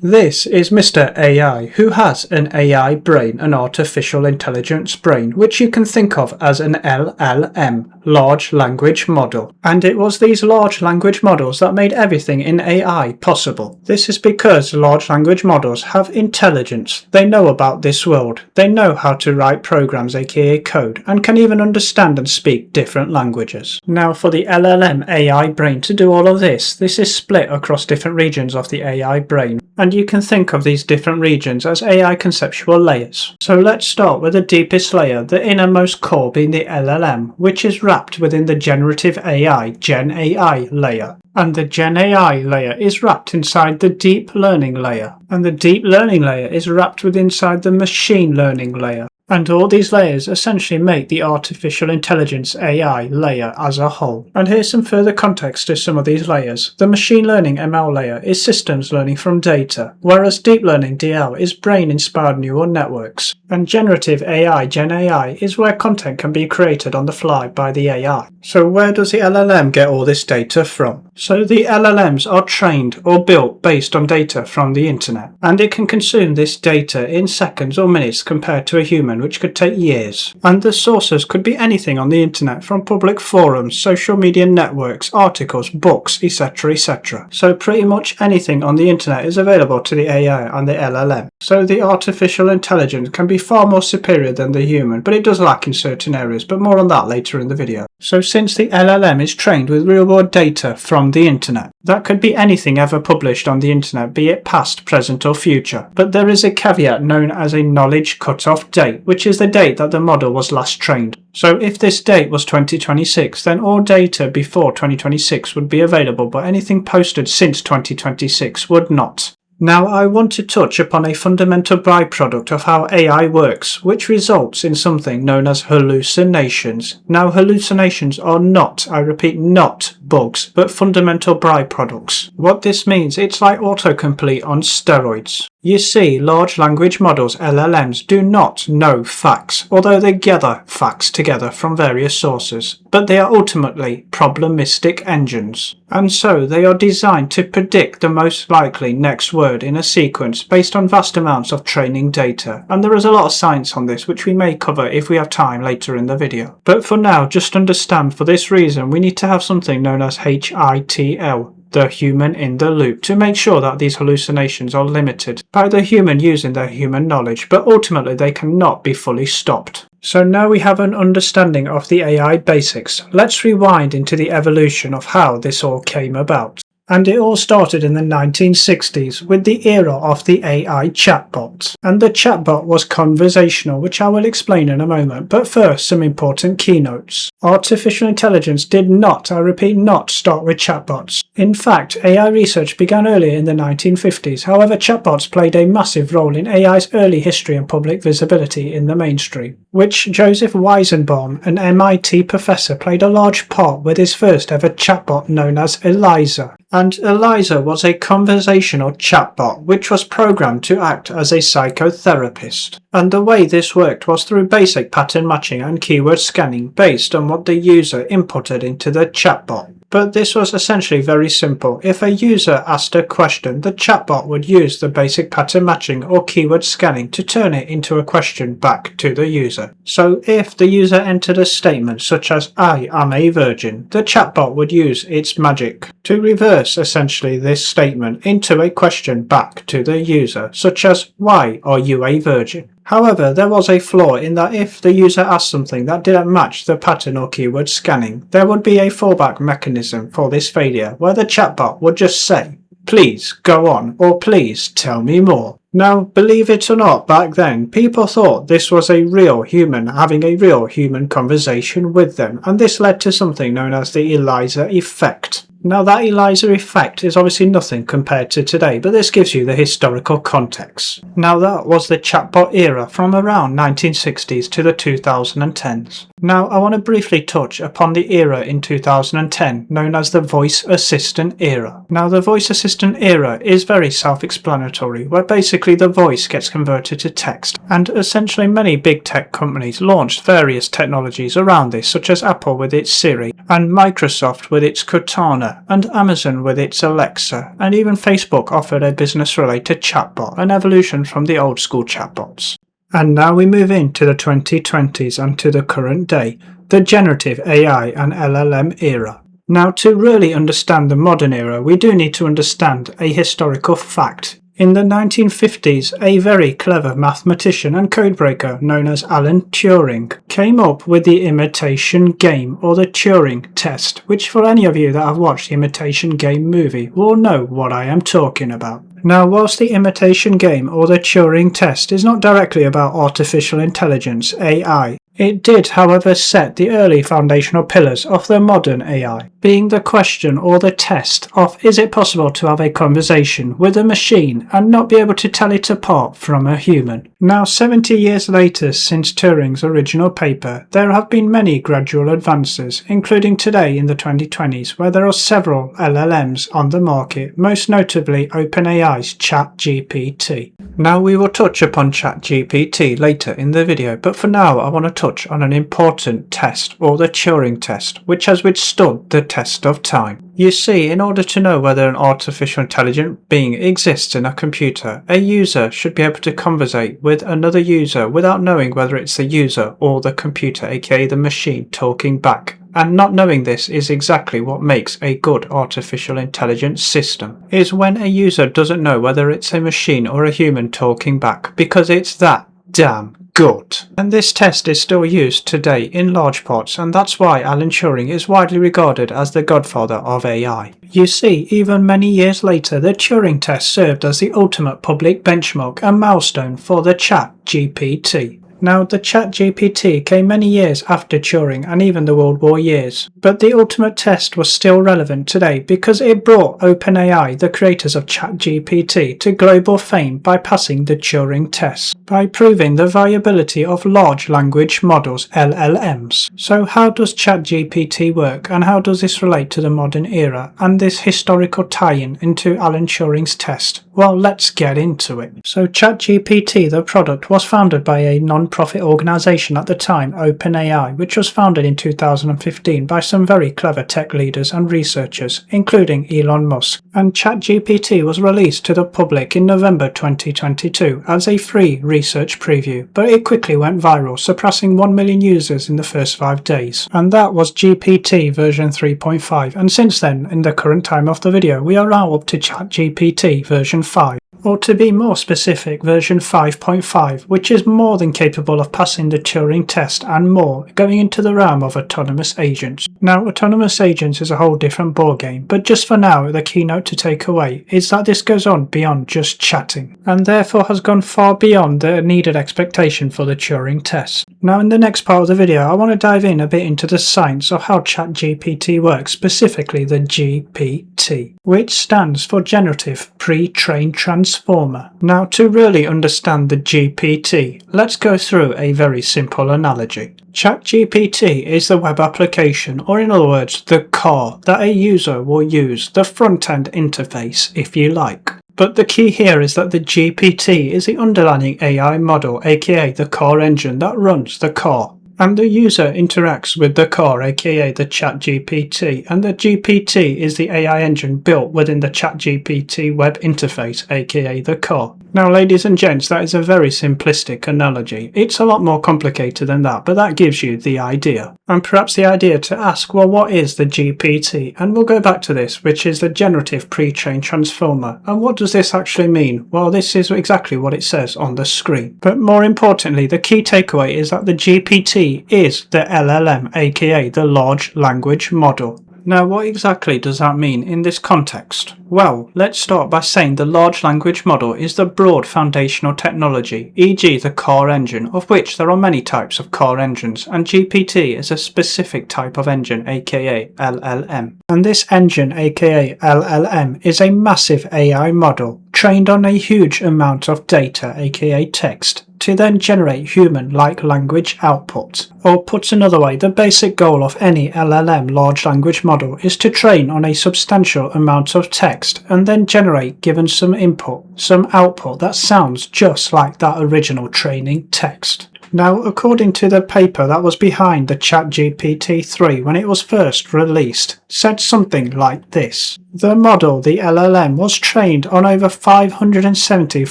This is Mr. AI, who has an AI brain, an artificial intelligence brain, which you can think of as an LLM, large language model. And it was these large language models that made everything in AI possible. This is because large language models have intelligence. They know about this world. They know how to write programs, aka code, and can even understand and speak different languages. Now for the LLM AI brain to do all of this is split across different regions of the AI brain. And you can think of these different regions as AI conceptual layers. So let's start with the deepest layer, the innermost core being the LLM, which is wrapped within the Generative-AI, GenAI layer. And the GenAI layer is wrapped inside the deep learning layer. And the deep learning layer is wrapped inside the machine learning layer. And all these layers essentially make the artificial intelligence AI layer as a whole. And here's some further context to some of these layers. The machine learning ML layer is systems learning from data, whereas deep learning DL is brain-inspired neural networks. And generative AI, GenAI, is where content can be created on the fly by the AI. So where does the LLM get all this data from? So the LLMs are trained or built based on data from the internet, and it can consume this data in seconds or minutes compared to a human, which could take years. And the sources could be anything on the internet, from public forums, social media networks, articles, books, etc, etc. So pretty much anything on the internet is available to the AI and the LLM. So the artificial intelligence can be far more superior than the human, but it does lack in certain areas, but more on that later in the video. So since the LLM is trained with real-world data from the internet, that could be anything ever published on the internet, be it past, present or future. But there is a caveat known as a knowledge cut-off date, which is the date that the model was last trained. So if this date was 2026, then all data before 2026 would be available, but anything posted since 2026 would not. Now I want to touch upon a fundamental byproduct of how AI works, which results in something known as hallucinations. Now hallucinations are not, I repeat, not bugs, but fundamental byproducts. What this means, it's like autocomplete on steroids. You see, large language models, LLMs, do not know facts, although they gather facts together from various sources, but they are ultimately probabilistic engines. And so they are designed to predict the most likely next word in a sequence based on vast amounts of training data. And there is a lot of science on this, which we may cover if we have time later in the video. But for now, just understand, for this reason, we need to have something known as HITL, the human in the loop, to make sure that these hallucinations are limited by the human using their human knowledge, but ultimately they cannot be fully stopped. So now we have an understanding of the AI basics. Let's rewind into the evolution of how this all came about. And it all started in the 1960s with the era of the AI chatbot. And the chatbot was conversational, which I will explain in a moment, but first some important keynotes. Artificial intelligence did not, I repeat not, start with chatbots. In fact, AI research began earlier in the 1950s, however chatbots played a massive role in AI's early history and public visibility in the mainstream, which Joseph Weizenbaum, an MIT professor, played a large part with his first ever chatbot known as Eliza. And Eliza was a conversational chatbot which was programmed to act as a psychotherapist. And the way this worked was through basic pattern matching and keyword scanning based on what the user inputted into the chatbot. But this was essentially very simple. If a user asked a question, the chatbot would use the basic pattern matching or keyword scanning to turn it into a question back to the user. So if the user entered a statement such as "I am a virgin," the chatbot would use its magic to reverse essentially this statement into a question back to the user, such as "Why are you a virgin?" However, there was a flaw in that if the user asked something that didn't match the pattern or keyword scanning, there would be a fallback mechanism for this failure where the chatbot would just say, "Please go on," or "Please tell me more." Now, believe it or not, back then, people thought this was a real human having a real human conversation with them, and this led to something known as the Eliza effect. Now that Eliza effect is obviously nothing compared to today, but this gives you the historical context. Now that was the chatbot era from around 1960s to the 2010s. Now I want to briefly touch upon the era in 2010 known as the voice assistant era. Now the voice assistant era is very self-explanatory, where basically the voice gets converted to text, and essentially many big tech companies launched various technologies around this, such as Apple with its Siri and Microsoft with its Cortana Alexa, and Amazon with its Alexa, and even Facebook offered a business-related chatbot, an evolution from the old-school chatbots. And now we move into the 2020s and to the current day, the generative AI and LLM era. Now, to really understand the modern era, we do need to understand a historical fact. In the 1950s, a very clever mathematician and codebreaker known as Alan Turing came up with the Imitation Game, or the Turing-Test, which for any of you that have watched the Imitation Game movie will know what I am talking about. Now, whilst the Imitation Game, or the Turing-Test, is not directly about artificial intelligence, AI, it did, however, set the early foundational pillars of the modern AI, being the question or the test of is it possible to have a conversation with a machine and not be able to tell it apart from a human. Now, 70 years later since Turing's original paper, there have been many gradual advances, including today in the 2020s, where there are several LLMs on the market, most notably OpenAI's ChatGPT. Now, we will touch upon ChatGPT later in the video, but for now I want to touch on an important test, or the Turing-Test, which has withstood the test of time. You see, in order to know whether an artificial intelligent being exists in a computer, a user should be able to conversate with another user without knowing whether it's the user or the computer, aka the machine, talking back. And not knowing this is exactly what makes a good artificial intelligence system, is when a user doesn't know whether it's a machine or a human talking back, because it's that damn good. And this test is still used today in large parts, and that's why Alan Turing is widely regarded as the godfather of AI. You see, even many years later, the Turing test served as the ultimate public benchmark and milestone for the ChatGPT. Now, the ChatGPT came many years after Turing and even the World War years, but the ultimate test was still relevant today because it brought OpenAI, the creators of ChatGPT, to global fame by passing the Turing test, by proving the viability of large language models, LLMs. So how does ChatGPT work, and how does this relate to the modern era and this historical tie-in into Alan Turing's test? Well, let's get into it. So ChatGPT, the product, was founded by a non-profit organisation at the time, OpenAI, which was founded in 2015 by some very clever tech leaders and researchers, including Elon Musk. And ChatGPT was released to the public in November 2022 as a free research preview, but it quickly went viral, surpassing 1 million users in the first 5 days. And that was GPT version 3.5, and since then, in the current time of the video, we are now up to ChatGPT version 5. Or to be more specific, version 5.5, which is more than capable of passing the Turing test and more, going into the realm of autonomous agents. Now, autonomous agents is a whole different ballgame, but just for now, the keynote to take away is that this goes on beyond just chatting, and therefore has gone far beyond the needed expectation for the Turing test. Now, in the next part of the video, I want to dive in a bit into the science of how ChatGPT works, specifically the GPT, which stands for Generative Pre-Trained Transformer. Now, to really understand the GPT, let's go through a very simple analogy. ChatGPT is the web application, or in other words, the car that a user will use, the front-end interface, if you like. But the key here is that the GPT is the underlying AI model, aka the car engine that runs the car. And the user interacts with the car, aka the ChatGPT, and the GPT is the AI engine built within the ChatGPT web interface, aka the car. Now, ladies and gents, that is a very simplistic analogy. It's a lot more complicated than that, but that gives you the idea. And perhaps the idea to ask, well, what is the GPT? And we'll go back to this, which is the Generative Pre-Trained Transformer. And what does this actually mean? Well, this is exactly what it says on the screen. But more importantly, the key takeaway is that the GPT is the LLM, aka the Large Language Model. Now, what exactly does that mean in this context? Well, let's start by saying the large language model is the broad foundational technology, e.g. the car engine, of which there are many types of car engines, and GPT is a specific type of engine, aka LLM. And this engine, aka LLM, is a massive AI model, trained on a huge amount of data, aka text, to then generate human-like language output. Or put another way, the basic goal of any LLM large language model is to train on a substantial amount of text and then generate, given some input, some output that sounds just like that original training text. Now, according to the paper that was behind the ChatGPT 3 when it was first released, said something like this. The model, the LLM, was trained on over 570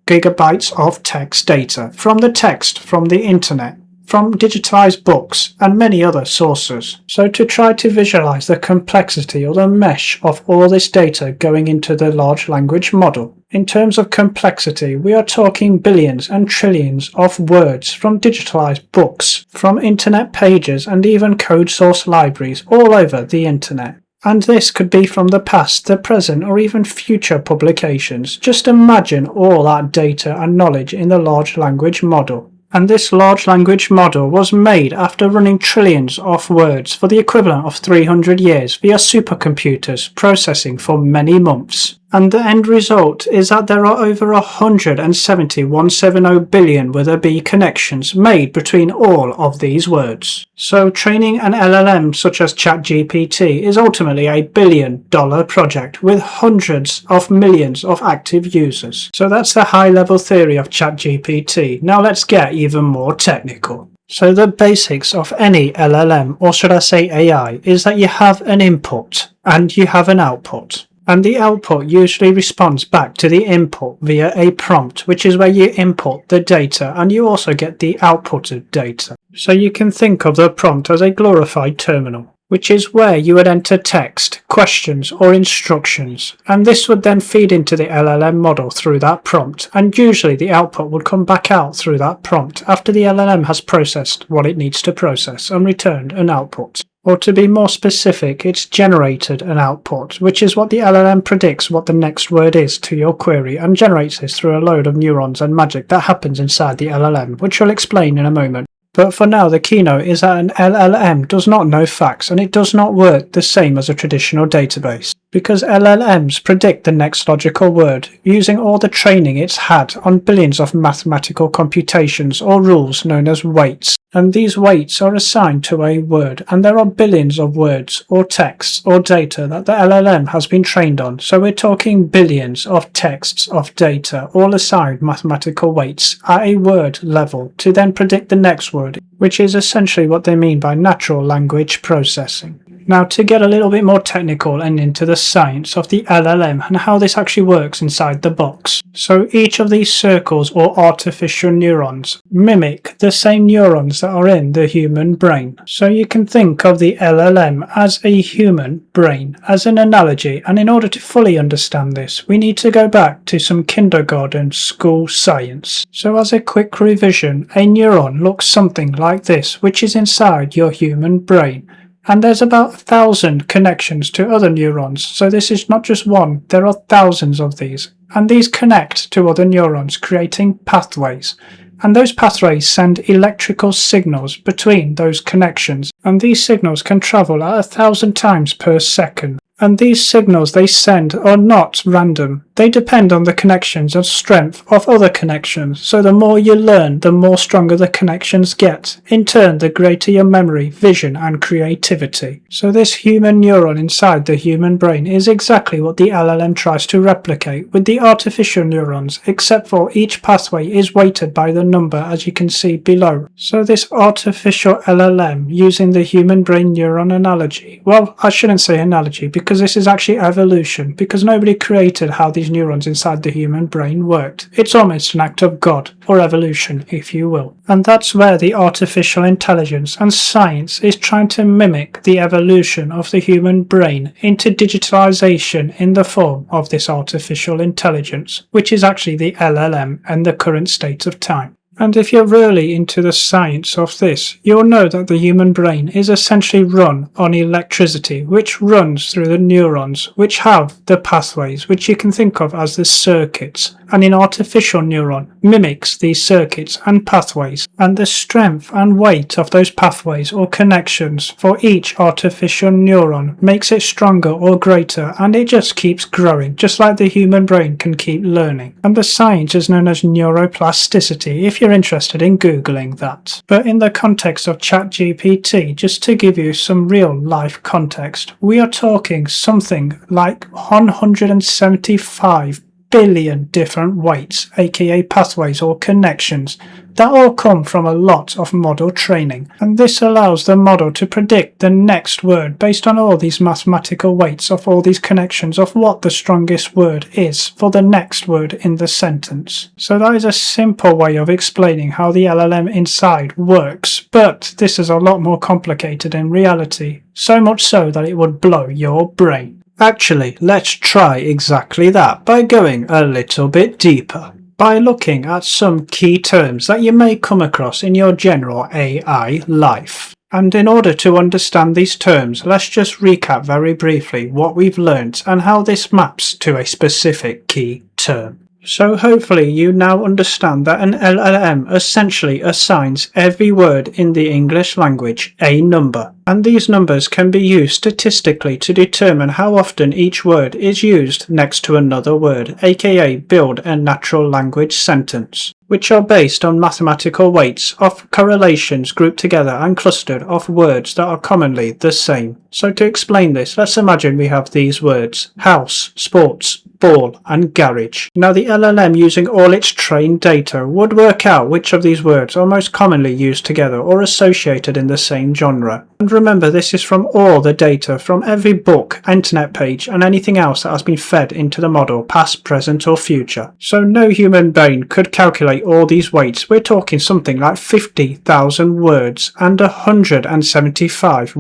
gigabytes of text data from the internet, from digitized books and many other sources. So to try to visualize the complexity or the mesh of all this data going into the large language model, in terms of complexity, we are talking billions and trillions of words from digitalized books, from internet pages and even code source libraries all over the internet. And this could be from the past, the present, or even future publications. Just imagine all that data and knowledge in the large language model. And this large language model was made after running trillions of words for the equivalent of 300 years via supercomputers processing for many months. And the end result is that there are over 170 billion with a B connections made between all of these words. So training an LLM such as ChatGPT is ultimately a billion-dollar project with hundreds of millions of active users. So that's the high-level theory of ChatGPT. Now let's get even more technical. So the basics of any LLM, or should I say AI, is that you have an input and you have an output. And the output usually responds back to the input via a prompt, which is where you input the data and you also get the outputted data. So you can think of the prompt as a glorified terminal, which is where you would enter text, questions or instructions, and this would then feed into the LLM model through that prompt, and usually the output would come back out through that prompt after the LLM has processed what it needs to process and returned an output. Or to be more specific, it's generated an output, which is what the LLM predicts what the next word is to your query and generates this through a load of neurons and magic that happens inside the LLM, which I'll explain in a moment. But for now, the keynote is that an LLM does not know facts and it does not work the same as a traditional database, because LLMs predict the next logical word using all the training it's had on billions of mathematical computations or rules known as weights. And these weights are assigned to a word, and there are billions of words or texts or data that the LLM has been trained on. So we're talking billions of texts of data, all assigned mathematical weights at a word level to then predict the next word, which is essentially what they mean by natural language processing. Now, to get a little bit more technical and into the science of the LLM and how this actually works inside the box. So each of these circles or artificial neurons mimic the same neurons that are in the human brain. So you can think of the LLM as a human brain as an analogy, and in order to fully understand this, we need to go back to some kindergarten school science. So as a quick revision, a neuron looks something like this, which is inside your human brain. And there's about 1,000 connections to other neurons, so this is not just one, there are thousands of these. And these connect to other neurons, creating pathways. And those pathways send electrical signals between those connections, and these signals can travel at 1,000 times per second. And these signals they send are not random. They depend on the connections and strength of other connections. So the more you learn, the more stronger the connections get. In turn, the greater your memory, vision, and creativity. So this human neuron inside the human brain is exactly what the LLM tries to replicate with the artificial neurons, except for each pathway is weighted by the number, as you can see below. So this artificial LLM using the human brain neuron analogy, well, I shouldn't say analogy because this is actually evolution, because nobody created how these neurons inside the human brain worked. It's almost an act of God, or evolution, if you will. And that's where the artificial intelligence and science is trying to mimic the evolution of the human brain into digitalization in the form of this artificial intelligence, which is actually the LLM and the current state of time. And if you're really into the science of this, you'll know that the human brain is essentially run on electricity, which runs through the neurons, which have the pathways, which you can think of as the circuits. And an artificial neuron mimics these circuits and pathways, and the strength and weight of those pathways or connections for each artificial neuron makes it stronger or greater, and it just keeps growing, just like the human brain can keep learning. And the science is known as neuroplasticity, if you're interested in Googling that. But in the context of ChatGPT, just to give you some real life context, we are talking something like 175 billion different weights, aka pathways or connections, that all come from a lot of model training, and this allows the model to predict the next word based on all these mathematical weights of all these connections of what the strongest word is for the next word in the sentence. So that is a simple way of explaining how the LLM inside works, but this is a lot more complicated in reality, so much so that it would blow your brain. Actually, let's try exactly that by going a little bit deeper, by looking at some key terms that you may come across in your general AI life. And in order to understand these terms, let's just recap very briefly what we've learnt and how this maps to a specific key term. So hopefully you now understand that an LLM essentially assigns every word in the English language a number, and these numbers can be used statistically to determine how often each word is used next to another word, aka build a natural language sentence, which are based on mathematical weights of correlations grouped together and clustered of words that are commonly the same. So to explain this, let's imagine we have these words: house, sports, ball, and garage. Now the LLM, using all its trained data, would work out which of these words are most commonly used together or associated in the same genre. And remember, this is from all the data from every book, internet page, and anything else that has been fed into the model, past, present, or future. So no human brain could calculate all these weights. We're talking something like 50,000 words and 175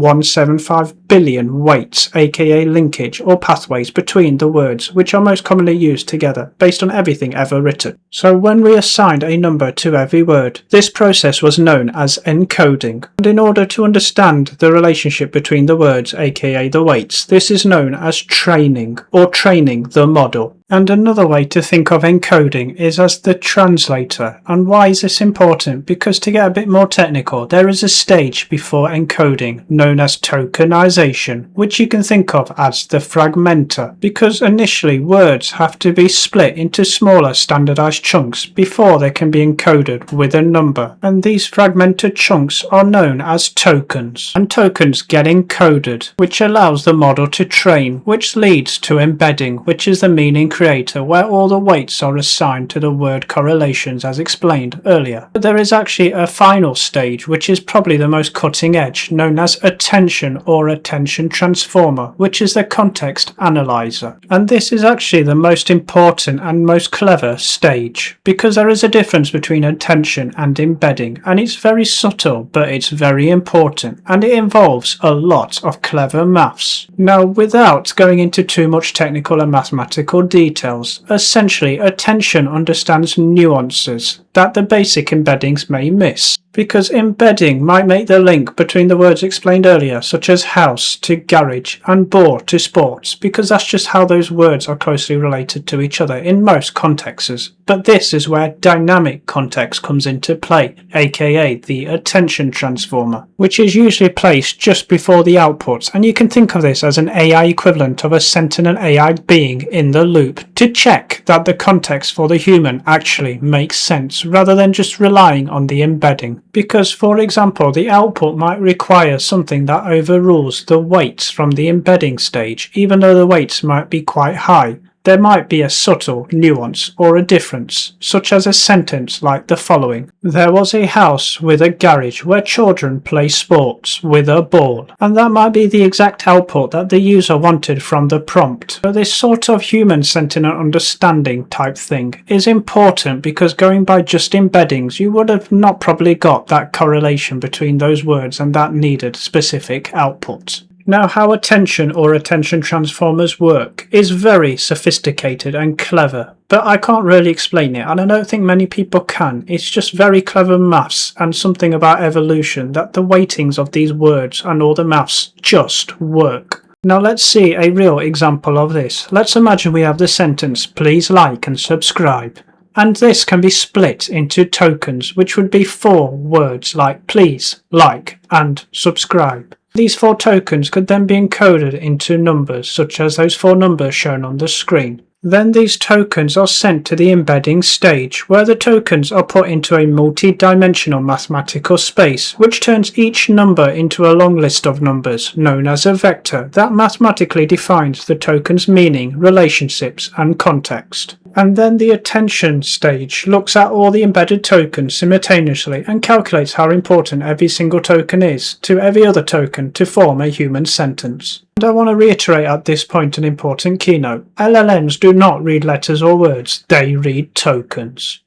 billion weights, aka linkage or pathways between the words which are most commonly used together, based on everything ever written. So when we assigned a number to every word, this process was known as encoding. And in order to understand the relationship between the words, aka the weights, this is known as training, or training the model. And another way to think of encoding is as the translator. And why is this important? Because to get a bit more technical, there is a stage before encoding known as tokenization, which you can think of as the fragmenter, because initially words have to be split into smaller standardized chunks before they can be encoded with a number. And these fragmented chunks are known as tokens. And tokens get encoded, which allows the model to train, which leads to embedding, which is the meaning creator, where all the weights are assigned to the word correlations as explained earlier. But there is actually a final stage, which is probably the most cutting edge, known as attention or attention transformer, which is the context analyzer. And this is actually the most important and most clever stage, because there is a difference between attention and embedding, and it's very subtle, but it's very important, and it involves a lot of clever maths. Now, without going into too much technical and mathematical details, essentially attention understands nuances that the basic embeddings may miss, because embedding might make the link between the words explained earlier, such as house to garage and ball to sports, because that's just how those words are closely related to each other in most contexts. But this is where dynamic context comes into play, aka the attention transformer, which is usually placed just before the outputs, and you can think of this as an AI equivalent of a sentient AI being in the loop to check that the context for the human actually makes sense, rather than just relying on the embedding. Because, for example, the output might require something that overrules the weights from the embedding stage, even though the weights might be quite high. There might be a subtle nuance or a difference, such as a sentence like the following: there was a house with a garage where children play sports with a ball. And that might be the exact output that the user wanted from the prompt. But this sort of human sentient understanding type thing is important, because going by just embeddings, you would have not probably got that correlation between those words and that needed specific output. Now, how attention or attention transformers work is very sophisticated and clever, but I can't really explain it, and I don't think many people can. It's just very clever maths and something about evolution, that the weightings of these words and all the maths just work. Now let's see a real example of this. Let's imagine we have the sentence, please like and subscribe. And this can be split into tokens, which would be 4 words like please, like, and subscribe. These 4 tokens could then be encoded into numbers, such as those 4 numbers shown on the screen. Then these tokens are sent to the embedding stage, where the tokens are put into a multi-dimensional mathematical space, which turns each number into a long list of numbers, known as a vector, that mathematically defines the token's meaning, relationships, and context. And then the attention stage looks at all the embedded tokens simultaneously and calculates how important every single token is to every other token to form a human sentence. And I want to reiterate at this point an important keynote. LLMs do not read letters or words, they read tokens.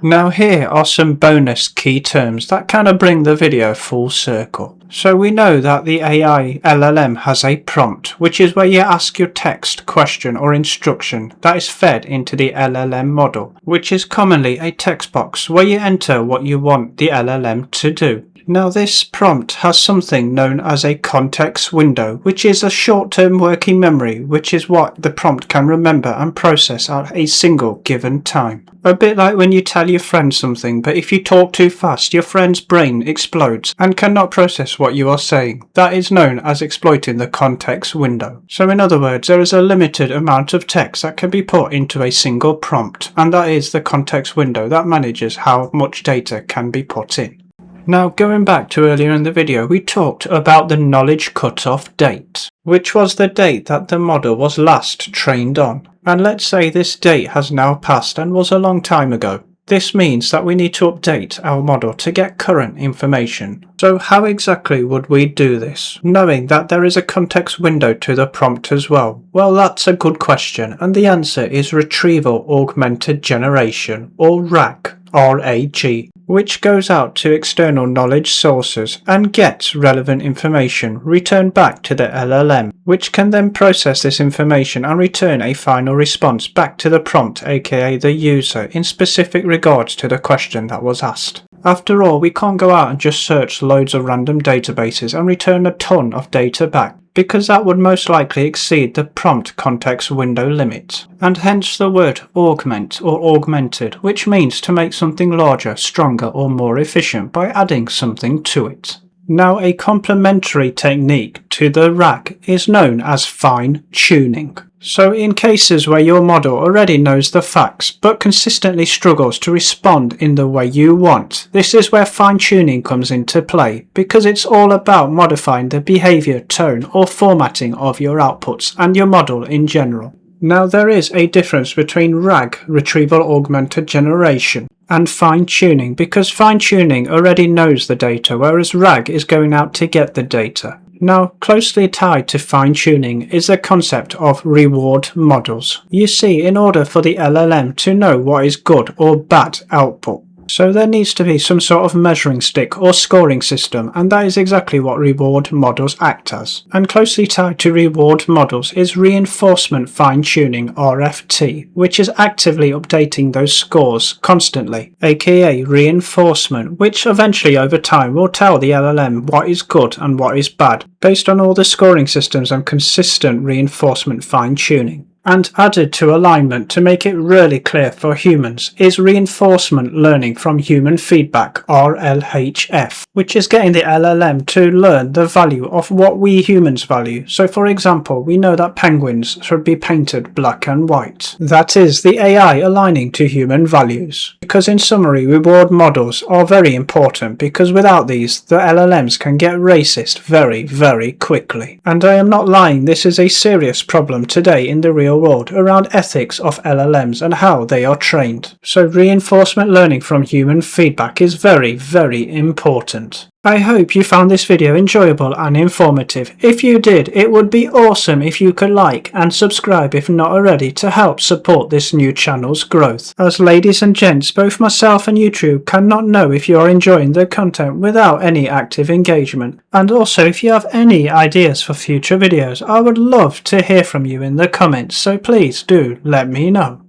Now here are some bonus key terms that kind of bring the video full circle. So we know that the AI LLM has a prompt, which is where you ask your text, question or instruction that is fed into the LLM model, which is commonly a text box where you enter what you want the LLM to do. Now this prompt has something known as a context window, which is a short-term working memory, which is what the prompt can remember and process at a single given time. A bit like when you tell your friend something, but if you talk too fast, your friend's brain explodes and cannot process what you are saying. That is known as exploiting the context window. So in other words, there is a limited amount of text that can be put into a single prompt, and that is the context window that manages how much data can be put in. Now going back to earlier in the video, we talked about the knowledge cutoff date, which was the date that the model was last trained on. And let's say this date has now passed and was a long time ago. This means that we need to update our model to get current information. So how exactly would we do this, knowing that there is a context window to the prompt as well? Well, that's a good question, and the answer is Retrieval Augmented Generation, or RAG. RAG, which goes out to external knowledge sources and gets relevant information returned back to the LLM, which can then process this information and return a final response back to the prompt, aka the user, in specific regards to the question that was asked. After all, we can't go out and just search loads of random databases and return a ton of data back, because that would most likely exceed the prompt context window limit, and hence the word augment or augmented, which means to make something larger, stronger or more efficient by adding something to it. Now a complementary technique to the RAG is known as fine-tuning. So in cases where your model already knows the facts but consistently struggles to respond in the way you want, this is where fine-tuning comes into play, because it's all about modifying the behavior, tone or formatting of your outputs and your model in general. Now there is a difference between RAG, Retrieval Augmented Generation, and fine-tuning, because fine-tuning already knows the data, whereas RAG is going out to get the data. Now, closely tied to fine-tuning is the concept of reward models. You see, in order for the LLM to know what is good or bad output, so there needs to be some sort of measuring stick or scoring system, and that is exactly what reward models act as. And closely tied to reward models is reinforcement fine-tuning, RFT, which is actively updating those scores constantly, aka reinforcement, which eventually over time will tell the LLM what is good and what is bad, based on all the scoring systems and consistent reinforcement fine-tuning. And added to alignment to make it really clear for humans is reinforcement learning from human feedback, RLHF, which is getting the LLM to learn the value of what we humans value. So for example, we know that penguins should be painted black and white. That is the AI aligning to human values. Because in summary, reward models are very important, because without these, the LLMs can get racist very, very quickly. And I am not lying, this is a serious problem today in the real world around ethics of LLMs and how they are trained. So reinforcement learning from human feedback is very, very important. I hope you found this video enjoyable and informative. If you did, it would be awesome if you could like and subscribe if not already, to help support this new channel's growth. As ladies and gents, both myself and YouTube cannot know if you are enjoying the content without any active engagement. And also, if you have any ideas for future videos, I would love to hear from you in the comments, so please do let me know.